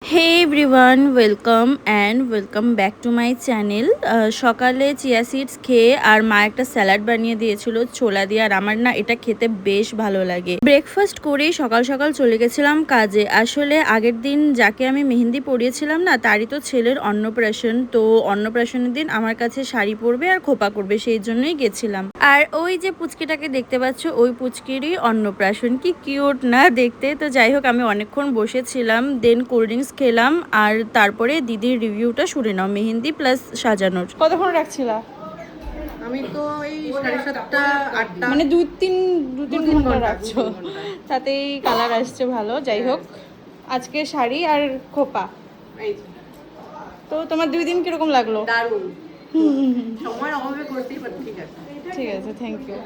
Hey everyone, welcome back to my channel. সকালে chia seeds খেয়ে আর মা একটা স্যালাড বানিয়ে দিয়েছিল ছোলা দিয়ে, আর আমার না এটা খেতে বেশ ভালো লাগে। ব্রেকফাস্ট করেই সকাল সকাল চলে গেছিলাম কাজে। আসলে আগের দিন যাকে আমি মেহেন্দি পরিয়েছিলাম না, তারই তো ছেলের অন্নপ্রাশন। তো অন্নপ্রাশনের দিন আমার কাছে শাড়ি পরবে আর খোপা করবে, সেই জন্যই গেছিলাম। আর ওই যে পুচকিটাকে দেখতে পাচ্ছ, ওই পুচকিরই অন্নপ্রাশন। কি কিউট না দেখতে। তো যাই হোক, আমি অনেকক্ষণ বসেছিলাম, দেন কোল্ড ড্রিঙ্কস খেলাম, আর তারপরে দিদির রিভিউটা শুনে নাও মেহেন্দি প্লাস সাজানোর। কতক্ষণ রাখছিলা? আমি তো এই 7:30 8টা মানে দু তিন ঘন্টা রাখছো, তাতেই কালার আসছে ভালো। যাই হোক, আজকে শাড়ি আর খোপা। এই যে, তো তোমার 2 দিন কিরকম লাগলো? দারুণ। সময়ের অভাবে করতেই পারি, ঠিক আছে। ঠিক আছে, থ্যাংক ইউ।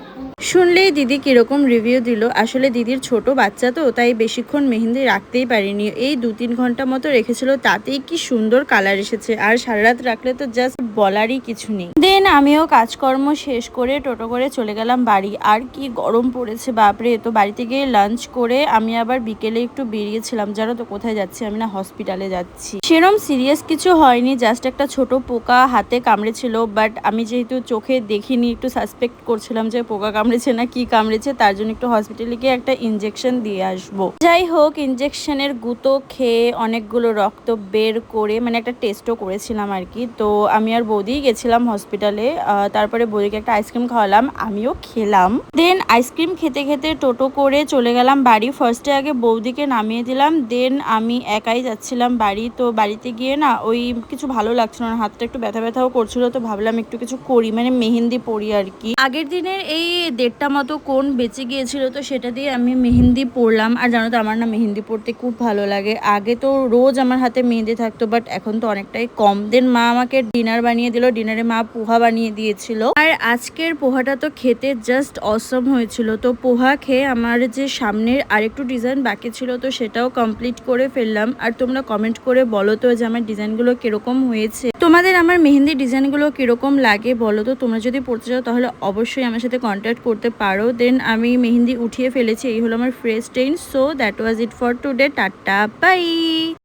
শুনলেই দিদি কিরকম রিভিউ দিল। আসলে দিদির ছোট বাচ্চা তো, তাই বেশিক্ষণ মেহেন্দি রাখতেই পারিনি, এই 2-3 ঘন্টা মতো রেখেছিল, তাতেই কি সুন্দর কালার এসেছে। আর সারা রাত রাখলে তো জাস্ট বলারই কিছু নেই। দেন আমিও কাজকর্ম শেষ করে টোটো করে চলে গেলাম বাড়ি। আর কি গরম পড়েছে বাপরে। তো বাড়িতে গিয়ে লাঞ্চ করে আমি আবার বিকেলে একটু বেরিয়েছিলাম। জানো তো কোথায় যাচ্ছি? আমি না হসপিটালে যাচ্ছি। সেরম সিরিয়াস কিছু হয়নি, জাস্ট একটা ছোট পোকা হাতে কামড়েছিল, বাট আমি যেহেতু চোখে দেখিনি, একটু সাসপেক্ট করছিলাম যে পোকা কামড়েছে না কি কামড়েছে, তার জন্য একটু হসপিটালে গিয়ে একটা ইনজেকশন দিয়ে আসবো। যাই হোক, ইনজেকশনের গুঁতো খেয়ে অনেকগুলো রক্ত বের করে, মানে একটা টেস্টও করেছিলাম আর কি। তো আমি আর বৌদিই গেছিলাম হসপিটালে। তারপরে বৌদিকে একটা আইসক্রিম খাওয়ালাম, আমিও খেলাম। দেন আইসক্রিম খেতে খেতে টোটো করে চলে গেলাম বাড়ি। ফার্স্টে আগে বৌদিকে নামিয়ে দিলাম, দেন আমি একাই যাচ্ছিলাম বাড়ি। তো বাড়িতে গিয়ে না ওই কিছু ভালো লাগছিল না, হাতটা একটু ব্যথা ব্যথাও করছিল। তো ভাবলাম একটু কিছু করি, মানে মেহেন্দি পরি আর কি। আগের দিনের এই 1.5টা মতো কোণ বেঁচে গিয়েছিল, তো সেটা দিয়ে আমি মেহেন্দি পরলাম। আর জানো তো আমার না মেহেন্দি পরতে খুব ভালো লাগে। আগে তো রোজ আমার হাতে মেহেন্দি থাকতো, বাট এখন তো অনেকটাই কম। দেন মা আমাকে ডিনার বানিয়ে দিল, ডিনারে মা পোহা বানিয়ে দিয়েছিল। আর আজকের পোহাটা তো খেতে জাস্ট অসম হয়েছিল। তো পোহা খেয়ে আমার যে সামনের আরেকটু ডিজাইন বাকি ছিল, তো সেটাও কমপ্লিট করে ফেললাম। আর তোমরা কমেন্ট করে বলো তো যে আমার ডিজাইনগুলো কিরকম হয়েছে, তোমাদের আমার মেহেন্দি ডিজাইনগুলো কিরকম লাগে বলো তো। তোমরা যদি পড়তে চাও তাহলে অবশ্যই আমার সাথে কন্ট্যাক্ট করতে পারো। দেন আমি মেহেন্দি উঠিয়ে ফেলেছি, এই হলো আমার ফ্রেশ টেইন। So that was it for today. Tata, by.